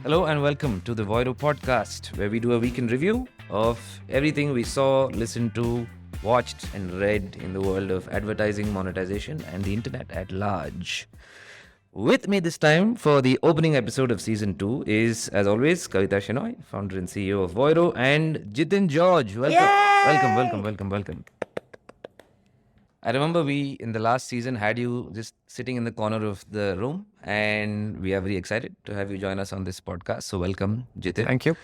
Hello and welcome to the Voiro podcast, where we do a weekend review of everything we saw, listened to, watched, and read in the world of advertising, monetization, and the internet at large. With me this time for the opening episode of season 2 is, as always, Kavita Shenoy, founder and CEO of Voiro, and Jithin George. Welcome. I remember we, in the last season, had you just sitting in the corner of the room, and we are very excited to have you join us on this podcast. So welcome, Jithin. Thank you.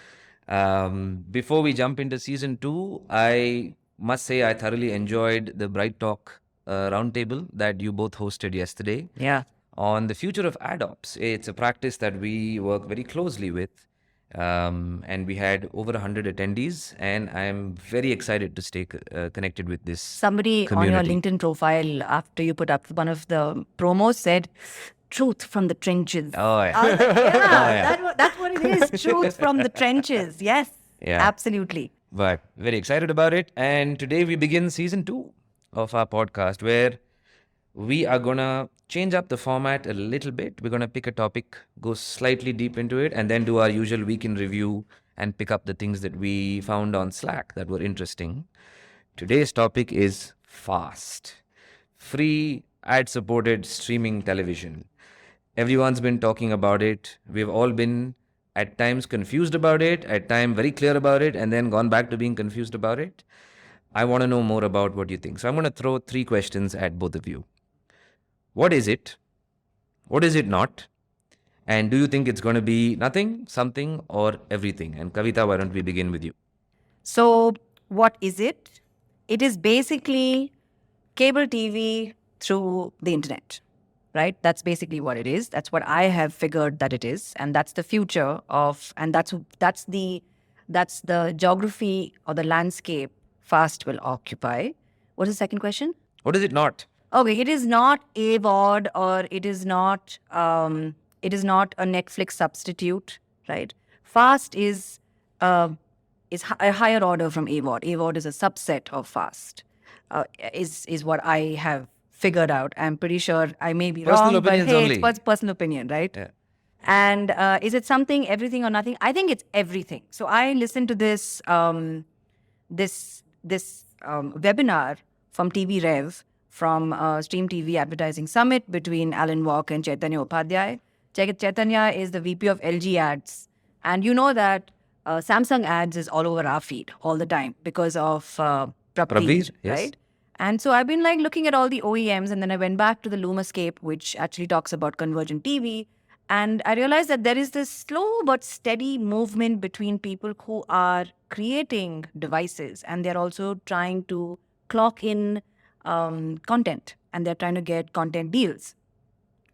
Before we jump into season 2, I must say I thoroughly enjoyed the Bright Talk roundtable that you both hosted yesterday. Yeah. On the future of ad ops. It's a practice that we work very closely with. And we had over 100 attendees, and I'm very excited to stay connected with this Somebody community. on your LinkedIn profile, after you put up one of the promos, said, "Truth from the trenches." Oh, yeah. I was like, yeah, yeah. that's what it is. Truth from the trenches. Yes, Yeah. absolutely. But very excited about it. And today we begin season 2 of our podcast, where we are going to change up the format a little bit. We're going to pick a topic, go slightly deep into it, and then do our usual week in review and pick up the things that we found on Slack that were interesting. Today's topic is FAST, free ad-supported streaming television. Everyone's been talking about it. We've all been at times confused about it, at times very clear about it, and then gone back to being confused about it. I want to know more about what you think. So I'm going to throw 3 questions at both of you. What is it? What is it not? And do you think it's going to be nothing, something, or everything? And Kavita, why don't we begin with you? So, what is it? It is basically cable TV through the internet, right? That's basically what it is. That's what I have figured that it is, and that's the future of, and that's the geography or the landscape FAST will occupy. What is the second question? What is it not? Okay, it is not AVOD, or it is not a Netflix substitute, right? FAST is a higher order from AVOD. AVOD is a subset of FAST. Is what I have figured out. I'm pretty sure I may be Personal wrong, but opinions hey, only. it's personal opinion, right? Yeah. And is it something, everything or nothing? I think it's everything. So I listened to this webinar from TV Rev, from Stream TV Advertising Summit between Alan Walk and Chaitanya Upadhyay. Chaitanya is the VP of LG Ads. And you know that Samsung Ads is all over our feed all the time because of Prabir, yes. right? And so I've been like looking at all the OEMs, and then I went back to the Lumascape, which actually talks about convergent TV. And I realized that there is this slow but steady movement between people who are creating devices, and they're also trying to clock in content, and they're trying to get content deals.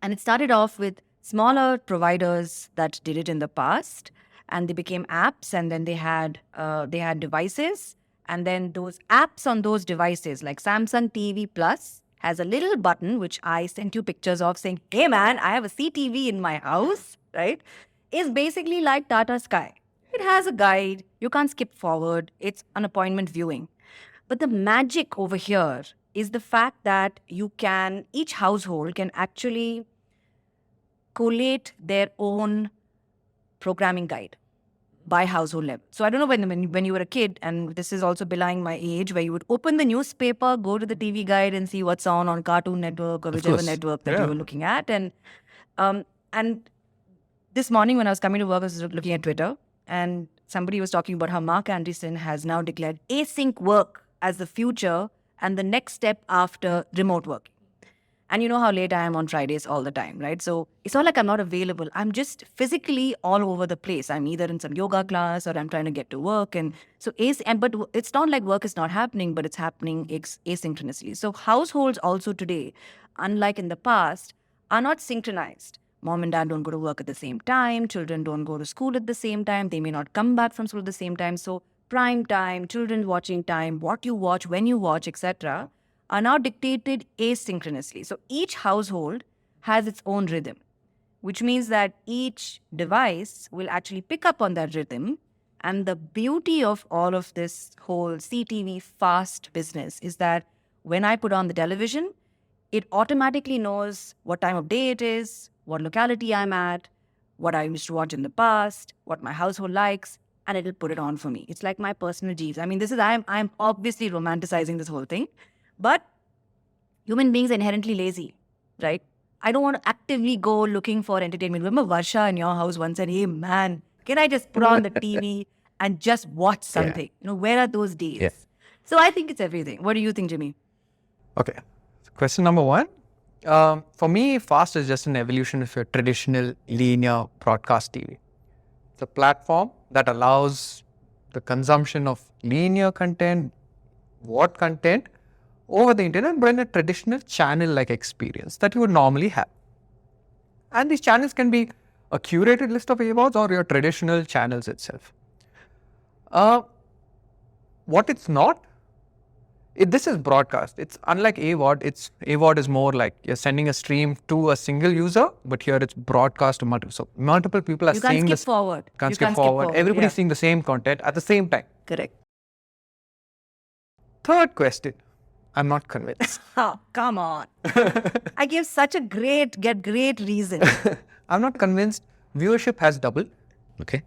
And it started off with smaller providers that did it in the past, and they became apps, and then they had devices, and then those apps on those devices, like Samsung TV Plus, has a little button which I sent you pictures of, saying, "Hey man, I have a CTV in my house," right? Is basically like Tata Sky. It has a guide. You can't skip forward. It's an appointment viewing. But the magic over here is the fact that each household can actually collate their own programming guide by household level. So I don't know when you were a kid, and this is also belying my age, where you would open the newspaper, go to the TV guide and see what's on Cartoon Network or whichever course. network that Yeah. you were looking at. And this morning when I was coming to work, I was looking at Twitter, and somebody was talking about how Mark Anderson has now declared async work as the future and the next step after remote working. And you know how late I am on Fridays all the time, right? So it's not like I'm not available. I'm just physically all over the place. I'm either in some yoga class or I'm trying to get to work. And so, but it's not like work is not happening, but it's happening asynchronously. So households also today, unlike in the past, are not synchronized. Mom and dad don't go to work at the same time. Children don't go to school at the same time. They may not come back from school at the same time. So prime time, children watching time, what you watch, when you watch, etc., are now dictated asynchronously. So each household has its own rhythm, which means that each device will actually pick up on that rhythm. And the beauty of all of this whole CTV fast business is that when I put on the television, it automatically knows what time of day it is, what locality I'm at, what I used to watch in the past, what my household likes, and it'll put it on for me. It's like my personal Jeeves. I mean, I'm obviously romanticizing this whole thing, but human beings are inherently lazy, right? I don't want to actively go looking for entertainment. Remember Varsha in your house once said, "Hey man, can I just put on the TV and just watch something?" Where are those days? Yeah. So I think it's everything. What do you think, Jimmy? Okay. Question number one. For me, FAST is just an evolution of a traditional linear broadcast TV. It's a platform that allows the consumption of linear content, content over the internet, but in a traditional channel-like experience that you would normally have. And these channels can be a curated list of AVODs or your traditional channels itself. What it's not, this is broadcast. It's unlike AVOD. AVOD is more like you're sending a stream to a single user, but here it's broadcast to multiple. So multiple people are seeing this. Can't skip forward. Everybody's seeing the same content at the same time. Correct. Third question. I'm not convinced. Oh, come on. I give such a great reason. I'm not convinced. Viewership has doubled. Okay.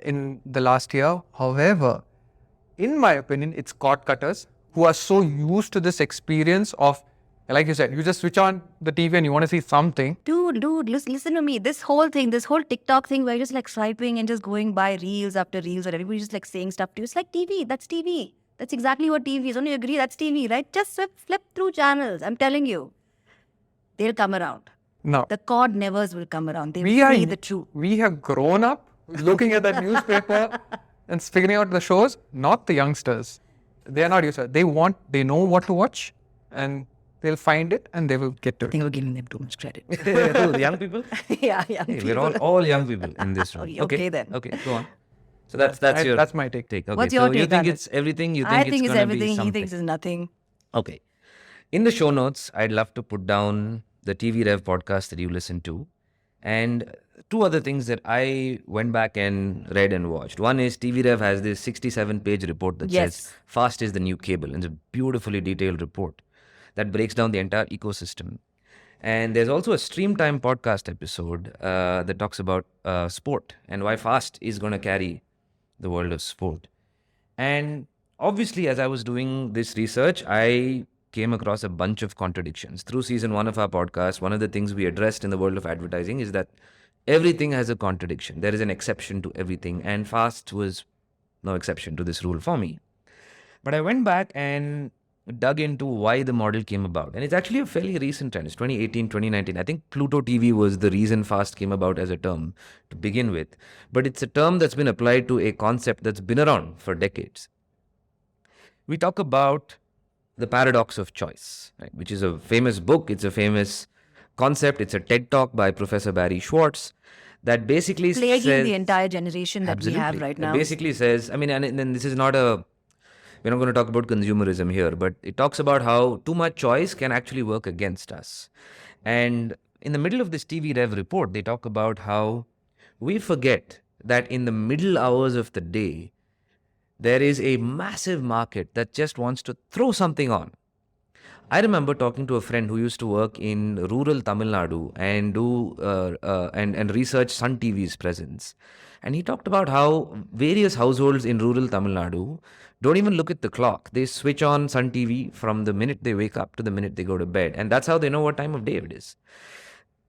In the last year. However, in my opinion, it's cord cutters who are so used to this experience of, like you said, you just switch on the TV and you want to see something. Dude, listen to me. This whole TikTok thing where you're just like swiping and just going by reels after reels, or everybody's just like saying stuff to you. It's like TV. That's TV. That's exactly what TV is. Don't you agree? That's TV, right? Just flip through channels. I'm telling you. They'll come around. No. The cord nevers will come around. They will see the truth. We have grown up looking at that newspaper and figuring out the shows, not the youngsters. They are not used to it. They know what to watch and they'll find it and they will get to it. I think we're giving them too much credit. Who, the young people? Yeah. Hey, we're all young people in this room. Okay then. Okay, go on. So that's my take. Okay, What's your so take you think on it? it's everything? You think I it's think it's gonna be everything. He something? thinks it's nothing. Okay. In the show notes, I'd love to put down the TV Rev podcast that you listen to, and two other things that I went back and read and watched. One is TV Rev has this 67-page report that says FAST is the new cable. And it's a beautifully detailed report that breaks down the entire ecosystem. And there's also a Stream Time podcast episode that talks about sport and why FAST is going to carry the world of sport. And obviously, as I was doing this research, I came across a bunch of contradictions. Through season 1 of our podcast, one of the things we addressed in the world of advertising is that everything has a contradiction. There is an exception to everything, and FAST was no exception to this rule for me. But I went back and dug into why the model came about. And it's actually a fairly recent trend. It's 2018, 2019. I think Pluto TV was the reason FAST came about as a term to begin with. But it's a term that's been applied to a concept that's been around for decades. We talk about the paradox of choice, right? Which is a famous book. It's a famous concept. It's a TED Talk by Professor Barry Schwartz that basically plaguing says... the entire generation that we have right now. It basically says, I mean, and then this is not a... We're not going to talk about consumerism here, but it talks about how too much choice can actually work against us. And in the middle of this TV Rev report, they talk about how we forget that in the middle hours of the day, there is a massive market that just wants to throw something on. I remember talking to a friend who used to work in rural Tamil Nadu and do and research Sun TV's presence. And he talked about how various households in rural Tamil Nadu don't even look at the clock. They switch on Sun TV from the minute they wake up to the minute they go to bed. And that's how they know what time of day it is.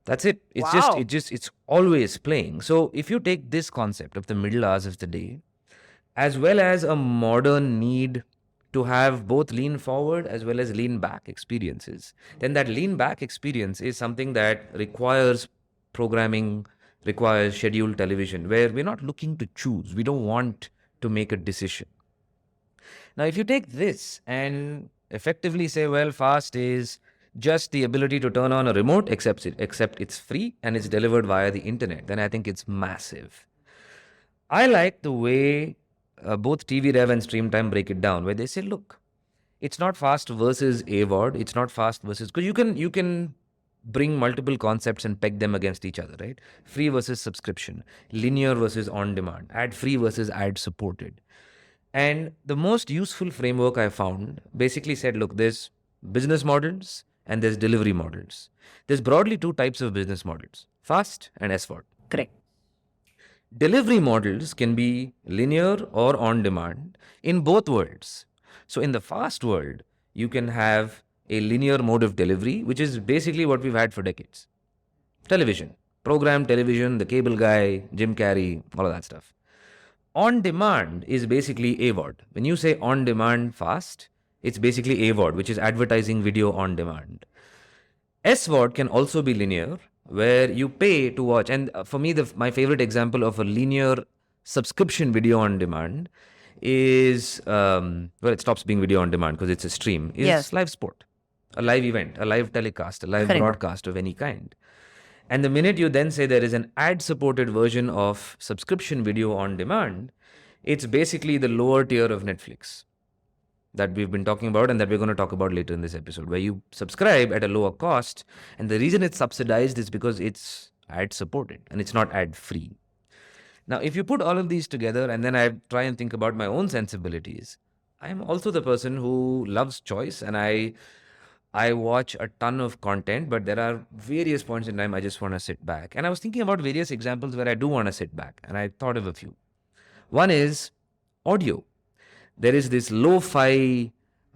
That's it. It's always playing. So if you take this concept of the middle hours of the day, as well as a modern need to have both lean forward as well as lean back experiences, then that lean back experience is something that requires programming, requires scheduled television, where we're not looking to choose. We don't want to make a decision. Now, if you take this and effectively say, well, FAST is just the ability to turn on a remote, except it's free and it's delivered via the internet, then I think it's massive. I like the way both TV Rev and Stream Time break it down, where they say, look, it's not FAST versus AVOD. It's not FAST versus... Because you can bring multiple concepts and peg them against each other, right? Free versus subscription, linear versus on-demand, ad-free versus ad-supported. And the most useful framework I found basically said, look, there's business models and there's delivery models. There's broadly two types of business models, FAST and SVOD. Correct. Delivery models can be linear or on demand in both worlds. So, in the fast world, you can have a linear mode of delivery, which is basically what we've had for decades. Television, programmed television, the cable guy, Jim Carrey, all of that stuff. On demand is basically AVOD. When you say on demand fast, it's basically AVOD, which is advertising video on demand. SVOD can also be linear, where you pay to watch. And for me, my favorite example of a linear subscription video on demand is, it stops being video on demand because it's a stream, is Yes. live sport, a live event, a live telecast, a live Correct. broadcast of any kind. And the minute you then say there is an ad-supported version of subscription video on demand, it's basically the lower tier of Netflix that we've been talking about and that we're going to talk about later in this episode, where you subscribe at a lower cost. And the reason it's subsidized is because it's ad-supported and it's not ad-free. Now, if you put all of these together and then I try and think about my own sensibilities, I'm also the person who loves choice, and I watch a ton of content, but there are various points in time I just want to sit back. And I was thinking about various examples where I do want to sit back, and I thought of a few. One is audio. There is this lo-fi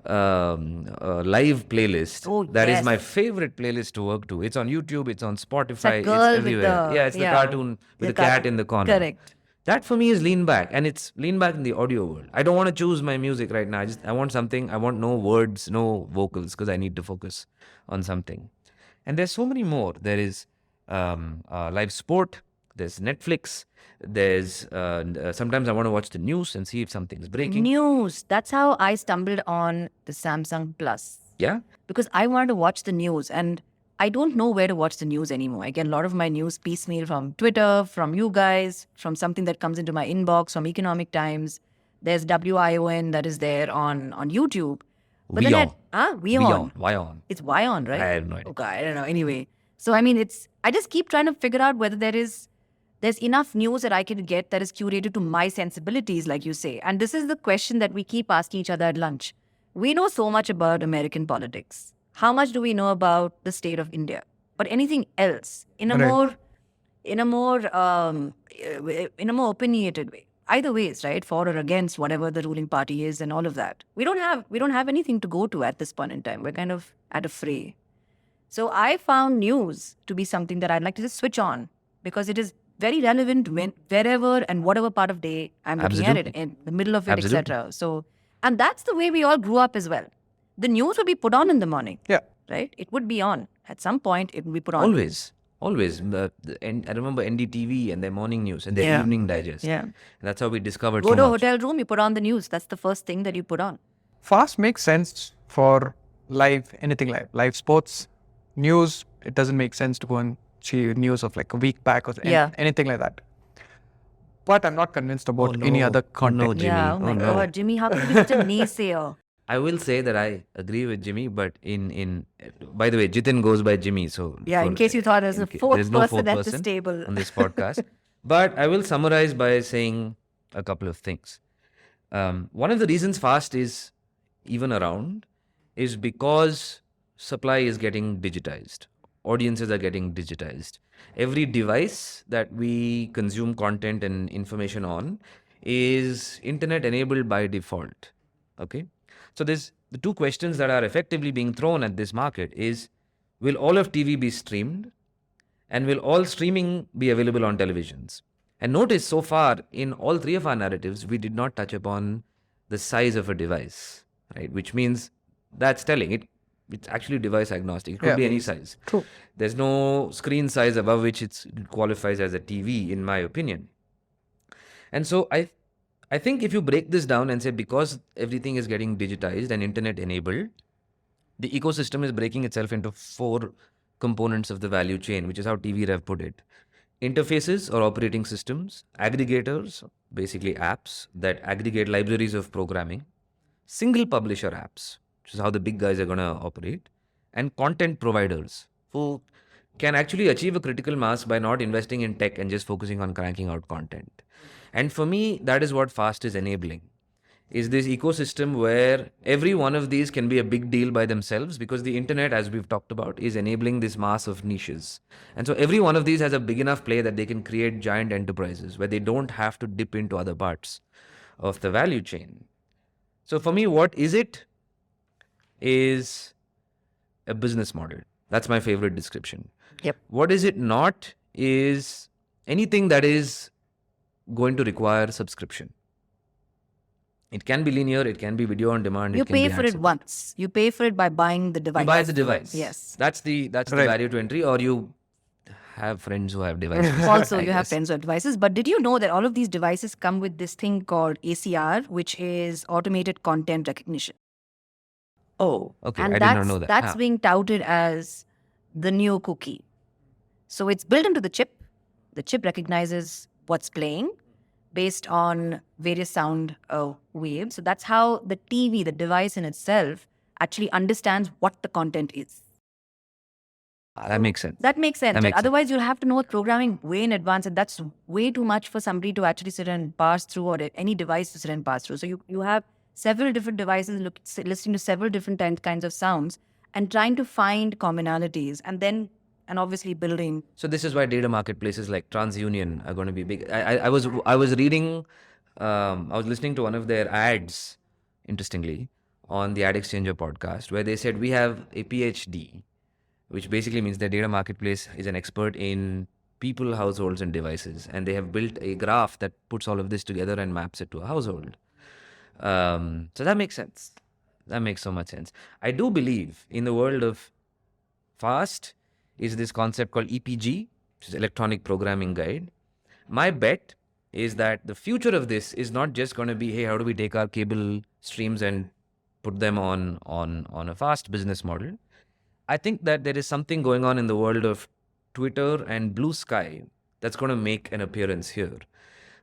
live playlist. Oh, That is yes. my favorite playlist to work to. It's on YouTube, it's on Spotify, It's girl with everywhere. the- Yeah, it's the yeah, cartoon with the cat cartoon. in the corner. Correct. That for me is lean back, and it's lean back in the audio world. I don't want to choose my music right now. I want something. I want no words, no vocals, because I need to focus on something. And there's so many more. There is live sport. There's Netflix. There's sometimes I want to watch the news and see if something's breaking. News. That's how I stumbled on the Samsung Plus. Yeah. Because I wanted to watch the news, and I don't know where to watch the news anymore. I get a lot of my news piecemeal from Twitter, from you guys, from something that comes into my inbox, from Economic Times. There's WION that is there on YouTube. But then WION. WION. WION. It's WION, right? I have no idea. Okay, I don't know. Anyway, so I mean, I just keep trying to figure out whether there's enough news that I can get that is curated to my sensibilities, like you say. And this is the question that we keep asking each other at lunch. We know so much about American politics. How much do we know about the state of India? But anything else in a Right. more opinionated way. Either ways, right? For or against whatever the ruling party is and all of that. We don't have anything to go to at this point in time. We're kind of at a fray. So I found news to be something that I'd like to just switch on because it is very relevant wherever and whatever part of day I'm looking at it, Absolutely. in the middle of it, Absolutely. etc. So, and that's the way we all grew up as well. The news would be put on in the morning, Yeah. right? It would be on. At some point, it would be put on. Always. I remember NDTV and their morning news and their Yeah. evening digest. Yeah. And that's how we discovered Go so to a much. hotel room, you put on the news. That's the first thing that you put on. Fast makes sense for anything live sports, news. It doesn't make sense to go and see news of like a week back or Yeah. anything like that. But I'm not convinced about Oh, any no. other Oh, content. no, Jimmy. Yeah. Oh my no. God, Jimmy, how can you be such a naysayer? I will say that I agree with Jimmy, but by the way, Jithin goes by Jimmy. So Yeah, in case you thought there's a fourth there's no person fourth at this person table. on this podcast. But I will summarize by saying a couple of things. One of the reasons fast is even around is because supply is getting digitized. Audiences are getting digitized. Every device that we consume content and information on is internet enabled by default. Okay. So there's the two questions that are effectively being thrown at this market is, will all of TV be streamed? And will all streaming be available on televisions? And notice so far in all three of our narratives, we did not touch upon the size of a device, right? Which means that's telling it's actually device agnostic. It could Yeah. be any size. True. There's no screen size above which it qualifies as a TV, in my opinion. And so I think if you break this down and say because everything is getting digitized and internet enabled, the ecosystem is breaking itself into four components of the value chain, which is how TV Rev put it. Interfaces or operating systems, aggregators, basically apps that aggregate libraries of programming, single publisher apps, which is how the big guys are going to operate, and content providers who can actually achieve a critical mass by not investing in tech and just focusing on cranking out content. And for me, that is what fast is enabling. is this ecosystem where every one of these can be a big deal by themselves, because the internet, as we've talked about, is enabling this mass of niches. And so every one of these has a big enough play that they can create giant enterprises where they don't have to dip into other parts of the value chain. So for me, what is it? Is a business model. That's my favorite description. Yep. What is it not? Is anything that is going to require subscription. It can be linear, it can be video on demand. You it can pay be for it once. You pay for it by buying the device. You buy the device. Yes. That's the Right. barrier to entry, or you have friends who have devices. Also, I you have guess. friends with devices. But did you know that all of these devices come with this thing called ACR, which is automated content recognition? Oh, okay. And I did not know that. that's Ah. being touted as the new cookie. So it's built into the chip. The chip recognizes what's playing based on various sound waves. So that's how the TV, the device in itself, actually understands what the content is. That makes sense. That makes sense. That But makes sense. otherwise, you'll have to know programming way in advance, and that's way too much for somebody to actually sit and parse through, or any device to sit and parse through. So you have several different devices listening to several different kinds of sounds and trying to find commonalities, and obviously building. So this is why data marketplaces like TransUnion are going to be big. I was reading, I was listening to one of their ads, interestingly, on the AdExchanger podcast, where they said we have a PhD, which basically means their data marketplace is an expert in people, households, and devices, and they have built a graph that puts all of this together and maps it to a household. So that makes sense. That makes so much sense. I do believe in the world of fast is this concept called EPG, which is Electronic Programming Guide. My bet is that the future of this is not just going to be, hey, how do we take our cable streams and put them on a fast business model? I think that there is something going on in the world of Twitter and Blue Sky that's going to make an appearance here.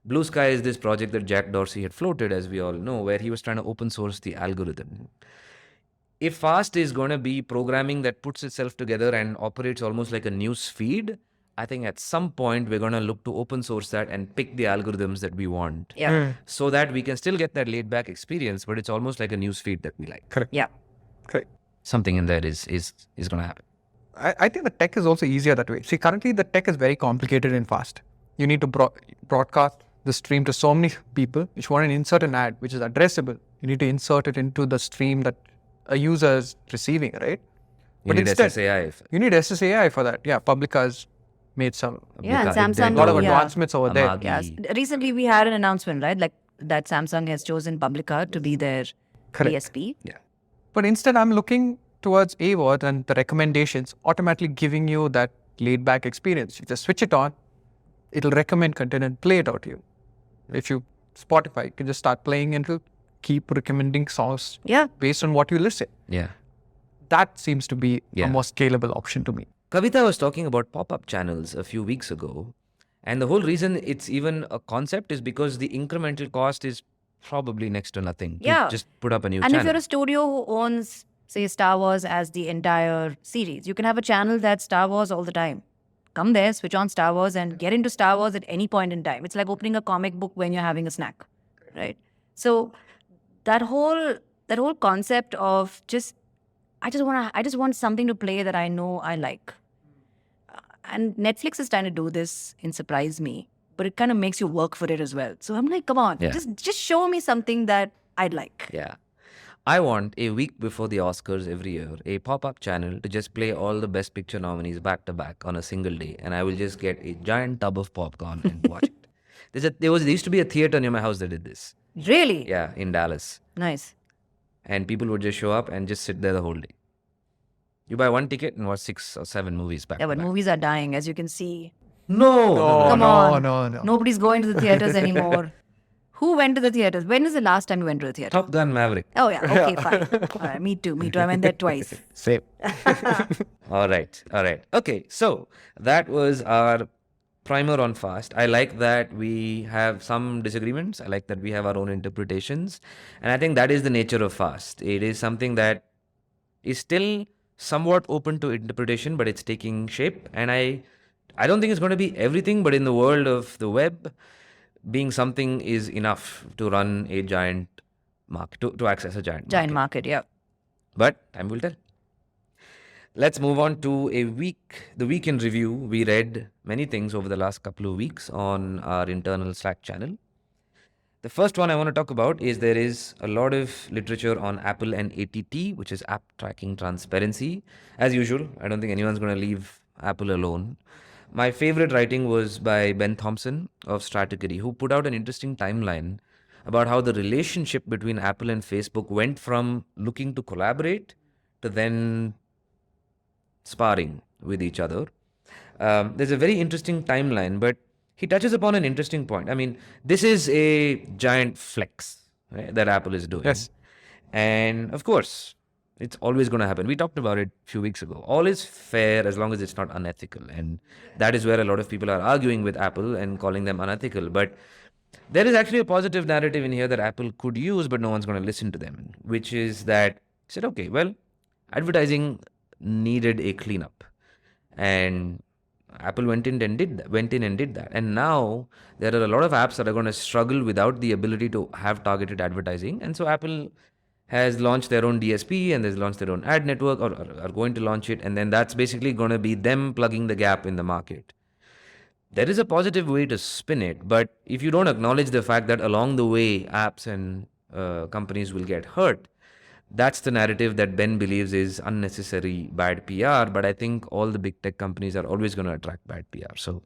Blue Sky is this project that Jack Dorsey had floated, as we all know, where he was trying to open source the algorithm. If fast is going to be programming that puts itself together and operates almost like a news feed, I think at some point we're going to look to open source that and pick the algorithms that we want. Yeah. So that we can still get that laid back experience, but it's almost like a news feed that we like. Correct. Yeah. Correct. Something in there is going to happen. I think the tech is also easier that way. See, currently the tech is very complicated and fast. You need to broadcast the stream to so many people. If you want to insert an ad which is addressable, you need to insert it into the stream that a user is receiving, right? You need instead, SSAI. You need SSAI for that. Yeah, Publica has made some Yeah, and Publica, Samsung. a lot of yeah. advancements over there. Amagi. Yes. Recently, we had an announcement, right? Like that Samsung has chosen Publica to be their Correct. DSP. Yeah. But instead, I'm looking towards AWOD and the recommendations automatically giving you that laid back experience. You just switch it on, it'll recommend content and play it out to you. If you Spotify, you can just start playing and it'll keep recommending songs Yeah. based on what you listen. Yeah. That seems to be Yeah. a more scalable option to me. Kavita was talking about pop-up channels a few weeks ago, and the whole reason it's even a concept is because the incremental cost is probably next to nothing. To Yeah. just put up a new And channel. if you're a studio who owns, say, Star Wars as the entire series, you can have a channel that's Star Wars all the time. Come there, switch on Star Wars, and get into Star Wars at any point in time. It's like opening a comic book when you're having a snack, right? So that whole concept of I just want something to play that I know I like. And Netflix is trying to do this in Surprise Me, but it kind of makes you work for it as well. So I'm like, come on, Yeah. just show me something that I'd like. Yeah. I want a week before the Oscars every year, a pop-up channel to just play all the Best Picture nominees back to back on a single day, and I will just get a giant tub of popcorn and watch it. There used to be a theater near my house that did this. Really? Yeah, in Dallas. Nice. And people would just show up and just sit there the whole day. You buy one ticket and watch 6 or 7 movies back Yeah, to but back. movies are dying, as you can see. No. Come no, on. no. Nobody's going to the theaters anymore. Who went to the theaters? When is the last time you went to the theater? Top Gun Maverick. Oh, yeah. Okay, fine. All right, me too. I went there twice. Same. All right. Okay, so that was our primer on fast. I like that we have some disagreements. I like that we have our own interpretations. And I think that is the nature of fast. It is something that is still somewhat open to interpretation, but it's taking shape. And I don't think it's going to be everything, but in the world of the web, being something is enough to run a giant market, to access a giant Giant market. market, yeah. But time will tell. Let's move on to the week in review. We read many things over the last couple of weeks on our internal Slack channel. The first one I want to talk about is there is a lot of literature on Apple and ATT, which is app tracking transparency. As usual, I don't think anyone's going to leave Apple alone. My favorite writing was by Ben Thompson of Stratechery, who put out an interesting timeline about how the relationship between Apple and Facebook went from looking to collaborate to then sparring with each other. There's a very interesting timeline, but he touches upon an interesting point. I mean, this is a giant flex, right, that Apple is doing. Yes. And of course, it's always going to happen. We talked about it a few weeks ago. All is fair as long as it's not unethical. And that is where a lot of people are arguing with Apple and calling them unethical. But there is actually a positive narrative in here that Apple could use, but no one's going to listen to them, which is that said, okay, well, advertising needed a cleanup. And Apple went in and did that. And now there are a lot of apps that are going to struggle without the ability to have targeted advertising. And so Apple has launched their own DSP and has launched their own ad network, or are going to launch it. And then that's basically going to be them plugging the gap in the market. There is a positive way to spin it, but if you don't acknowledge the fact that along the way apps and companies will get hurt, that's the narrative that Ben believes is unnecessary bad PR. But I think all the big tech companies are always going to attract bad PR. So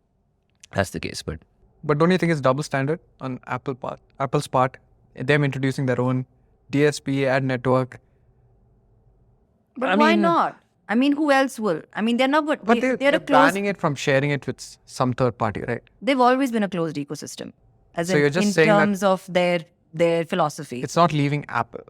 that's the case. But don't you think it's double standard on Apple's part? Them introducing their own DSP, ad network. But why not? I mean, who else will? I mean, they're not. But they're they're a closed. banning it from sharing it with some third party, right? They've always been a closed ecosystem, as So you're just in saying that terms of their philosophy. It's not leaving Apple.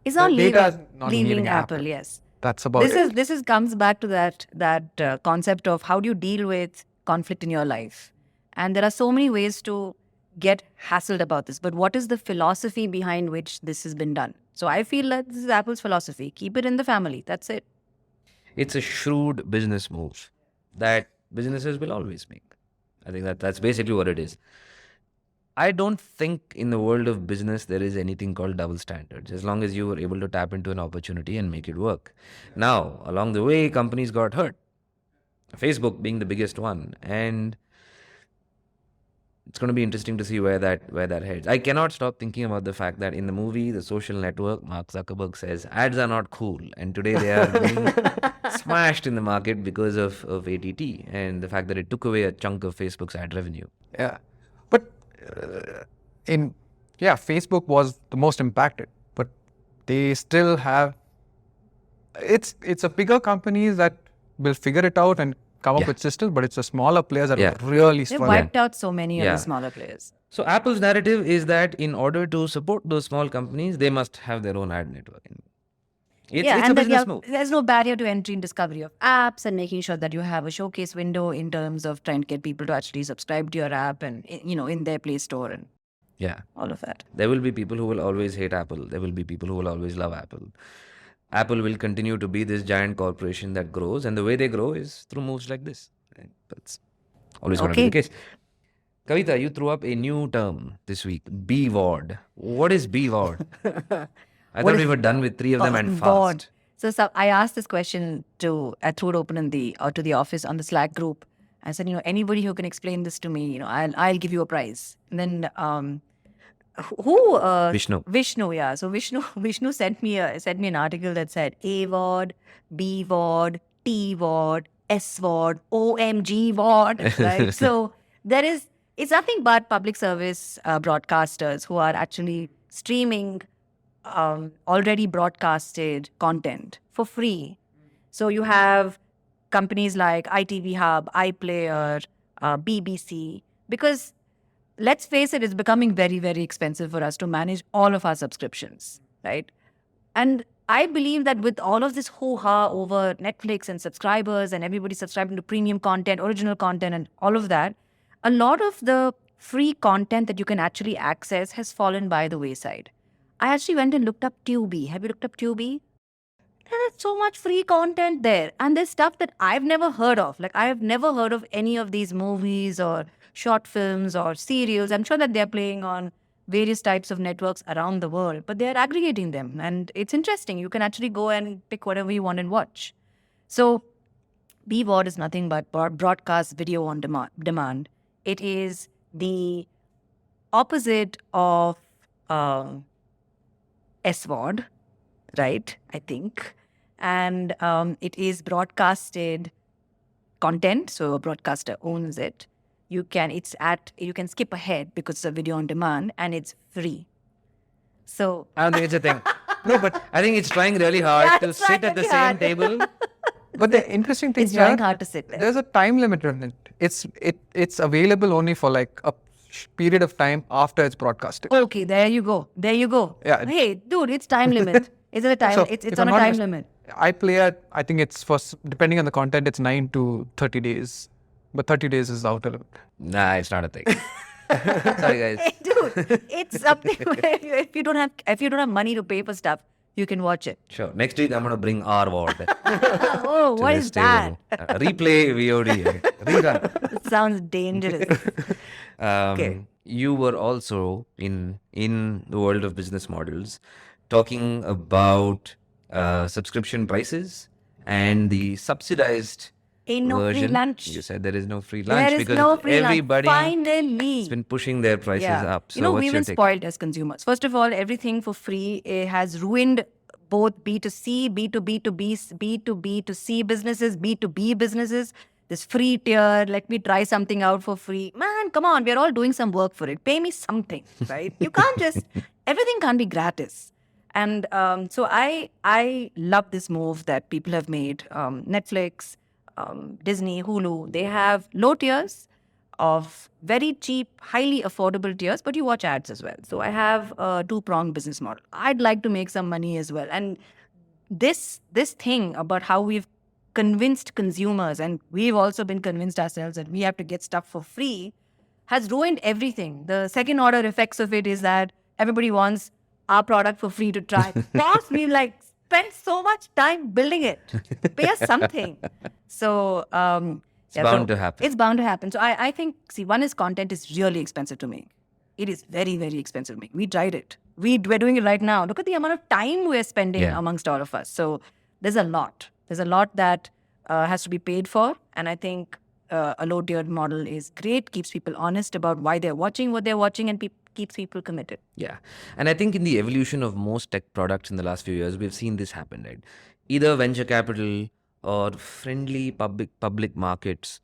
It's not the data is leaving, not leaving leaving Apple. Apple. Yes. That's about it. This is comes back to that concept of how do you deal with conflict in your life, and there are so many ways to get hassled about this. But what is the philosophy behind which this has been done? So I feel that this is Apple's philosophy. Keep it in the family. That's it. it's a shrewd business move that businesses will always make. I think that's basically what it is. I don't think in the world of business there is anything called double standards, as long as you were able to tap into an opportunity and make it work. Now, along the way, companies got hurt. Facebook being the biggest one, and it's going to be interesting to see where that heads. I cannot stop thinking about the fact that in the movie The Social Network, Mark Zuckerberg says ads are not cool, and today they are being smashed in the market because of ATT and the fact that it took away a chunk of Facebook's ad revenue. Yeah. But Facebook was the most impacted, but they still have. It's a bigger companies that will figure it out and come up with systems, but it's the smaller players that are really They've struggling. wiped out so many of the smaller players. So Apple's narrative is that in order to support those small companies, they must have their own ad network. It's a business move. There's no barrier to entry in discovery of apps and making sure that you have a showcase window in terms of trying to get people to actually subscribe to your app and, in their Play Store and all of that. There will be people who will always hate Apple. There will be people who will always love Apple. Apple will continue to be this giant corporation that grows, and the way they grow is through moves like this. That's always going to be the case. Kavita, you threw up a new term this week, BVOD. What is BVOD? I thought we were done with 3 of them and fast. So I asked this question I threw it open to the office on the Slack group. I said, anybody who can explain this to me, I'll give you a prize. And then Vishnu, yeah. So Vishnu sent me an article that said AVOD, BVOD, TVOD, SVOD, OMG VOD, right? So it's nothing but public service broadcasters who are actually streaming already broadcasted content for free. So you have companies like ITV Hub, iPlayer, BBC, because let's face it, it's becoming very, very expensive for us to manage all of our subscriptions, right? And I believe that with all of this hoo-ha over Netflix and subscribers and everybody subscribing to premium content, original content and all of that, a lot of the free content that you can actually access has fallen by the wayside. I actually went and looked up Tubi. Have you looked up Tubi? There's so much free content there. And there's stuff that I've never heard of. Like, I have never heard of any of these movies or short films or serials. I'm sure that they're playing on various types of networks around the world, but they're aggregating them. And it's interesting. You can actually go and pick whatever you want and watch. So BVOD is nothing but broadcast video on demand. It is the opposite of SVOD, right? I think. And it is broadcasted content, so a broadcaster owns it. You can skip ahead because it's a video on demand and it's free. So I don't think it's a thing. No, but I think it's trying really hard Yeah, to it's sit trying at the really same hard. table. But the interesting thing it's here, trying hard to sit there. there's a time limit on it. It's available only for like a period of time after it's broadcasted. Okay, there you go. Yeah. Hey, dude, it's time limit. Is it a time? So, it's if on I'm a not time mis- limit. I play at, I think it's depending on the content, it's 9 to 30 days. But 30 days is the outer limit. Nah, it's not a thing. Sorry, guys. Hey, dude, it's something where if you don't have money to pay for stuff, you can watch it. Sure. Next week, I'm going to bring our ward. Oh, what is that? Replay VOD. Rerun. It sounds dangerous. Okay. You were also in the world of business models talking about subscription prices and the subsidized Ain't no free version. lunch. You said there is no free lunch There is because no free everybody lunch. Finally. has been pushing their prices up. So what's we've your been take? spoiled as consumers. First of all, everything for free has ruined both B2C, B2B to B, B2B to C businesses, B2B businesses. This free tier, let me try something out for free. Man, come on, we're all doing some work for it. Pay me something, right? You can't just, everything can't be gratis. And so I love this move that people have made. Netflix, Disney, Hulu, they have low tiers of very cheap, highly affordable tiers, but you watch ads as well. So I have a two-pronged business model. I'd like to make some money as well. And this thing about how we've convinced consumers, and we've also been convinced ourselves that we have to get stuff for free, has ruined everything. The second order effects of it is that everybody wants our product for free to try. Boss, we've spent so much time building it. Pay us something. So It's bound to happen. It's bound to happen. So I think, one is content is really expensive to make. It is very, very expensive to make. We tried it. We're doing it right now. Look at the amount of time we're spending amongst all of us. So there's a lot. There's a lot that has to be paid for. And I think a low-tiered model is great, keeps people honest about why they're watching what they're watching, and keeps people committed. Yeah. And I think in the evolution of most tech products in the last few years, we've seen this happen, right? Either venture capital or friendly public markets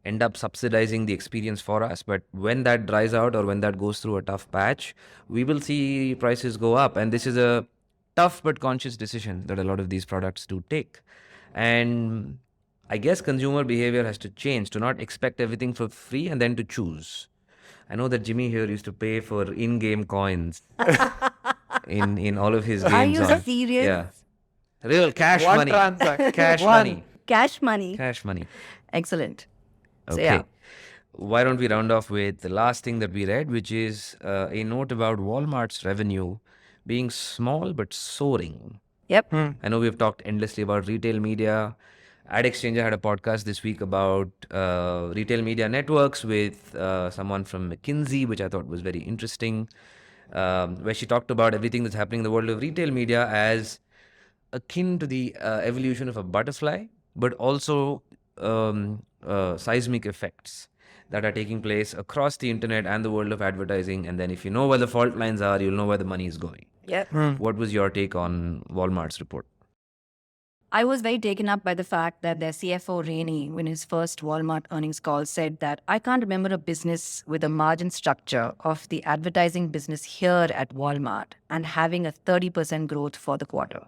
end up subsidizing the experience for us. But when that dries out or when that goes through a tough patch, we will see prices go up. And this is a tough but conscious decision that a lot of these products do take. And I guess consumer behavior has to change to not expect everything for free and then to choose. I know that Jimmy here used to pay for in-game coins in all of his games. Are you on, serious? Yeah. Real cash One money. transaction. Cash One. money. Cash money. Cash money. Excellent. So, Okay. yeah. Why don't we round off with the last thing that we read, which is a note about Walmart's revenue being small but soaring. Yep. I know we've talked endlessly about retail media. AdExchanger had a podcast this week about retail media networks with someone from McKinsey, which I thought was very interesting, where she talked about everything that's happening in the world of retail media as akin to the evolution of a butterfly, but also seismic effects that are taking place across the internet and the world of advertising. And then if you know where the fault lines are, you'll know where the money is going. Yep. What was your take on Walmart's report? I was very taken up by the fact that their CFO, Rainey, in his first Walmart earnings call, said that I can't remember a business with a margin structure of the advertising business here at Walmart and having a 30% growth for the quarter.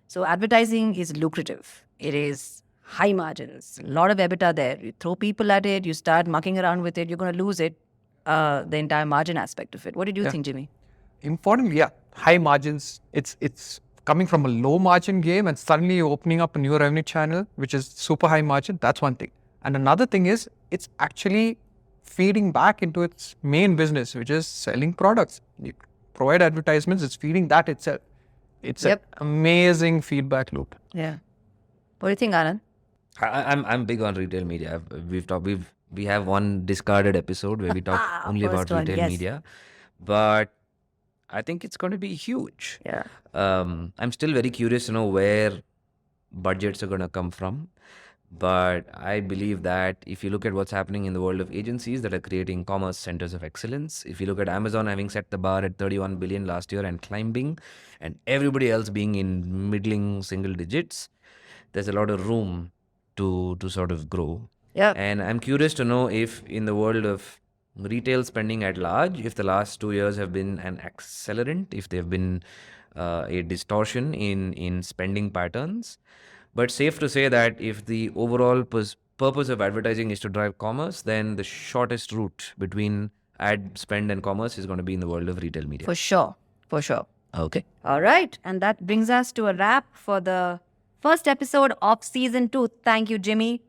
So advertising is lucrative. It is high margins, a lot of EBITDA there. You throw people at it, you start mucking around with it, you're going to lose it, the entire margin aspect of it. What did you think, Jimmy? Importantly, high margins. It's coming from a low margin game and suddenly opening up a new revenue channel, which is super high margin. That's one thing. And another thing is it's actually feeding back into its main business, which is selling products. You provide advertisements, it's feeding that itself. It's an amazing feedback loop. Yeah. What do you think, Anand? I'm big on retail media. We have one discarded episode where we talk only about first one, retail yes. media. But I think it's going to be huge. Yeah. I'm still very curious to know where budgets are going to come from. But I believe that if you look at what's happening in the world of agencies that are creating commerce centers of excellence, if you look at Amazon having set the bar at 31 billion last year and climbing, and everybody else being in middling single digits, there's a lot of room to sort of grow. Yeah. And I'm curious to know if in the world of retail spending at large, if the last 2 years have been an accelerant, if they've been a distortion in spending patterns. But safe to say that if the overall purpose of advertising is to drive commerce, then the shortest route between ad spend and commerce is going to be in the world of retail media. For sure. For sure. Okay. All right. And that brings us to a wrap for the first episode of season 2. Thank you, Jimmy.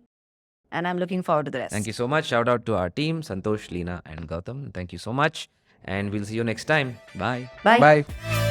And I'm looking forward to the rest. Thank you so much. Shout out to our team, Santosh, Leena, and Gautam. Thank you so much. And we'll see you next time. Bye. Bye. Bye.